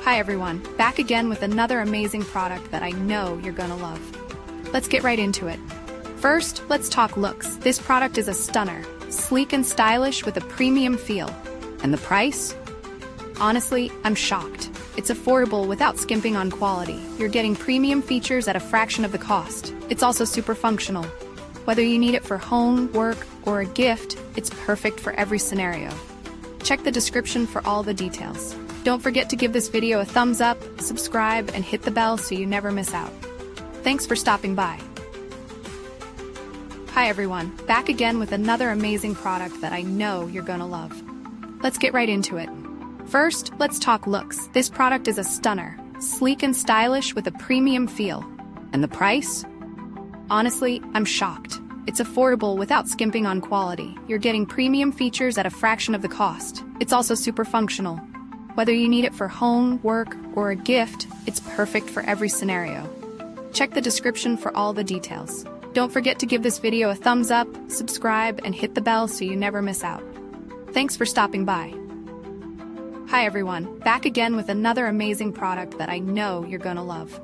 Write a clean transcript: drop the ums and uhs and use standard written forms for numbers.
Hi everyone, back again with another amazing product that I know you're gonna love. Let's get right into it. First, let's talk looks. This product is a stunner, sleek and stylish with a premium feel. And the price? Honestly, I'm shocked. It's affordable without skimping on quality. You're getting premium features at a fraction of the cost. It's also super functional. Whether you need it for home, work, or a gift, it's perfect for every scenario. Check the description for all the details. Don't forget to give this video a thumbs up, subscribe, and hit the bell so you never miss out. Thanks for stopping by. Hi everyone, back again with another amazing product that I know you're gonna love. Let's get right into it. First, let's talk looks. This product is a stunner, sleek and stylish with a premium feel. And the price? Honestly, I'm shocked. It's affordable without skimping on quality. You're getting premium features at a fraction of the cost. It's also super functional. Whether you need it for home, work, or a gift, it's perfect for every scenario. Check the description for all the details. Don't forget to give this video a thumbs up, subscribe, and hit the bell so you never miss out. Thanks for stopping by. Hi everyone, back again with another amazing product that I know you're gonna love.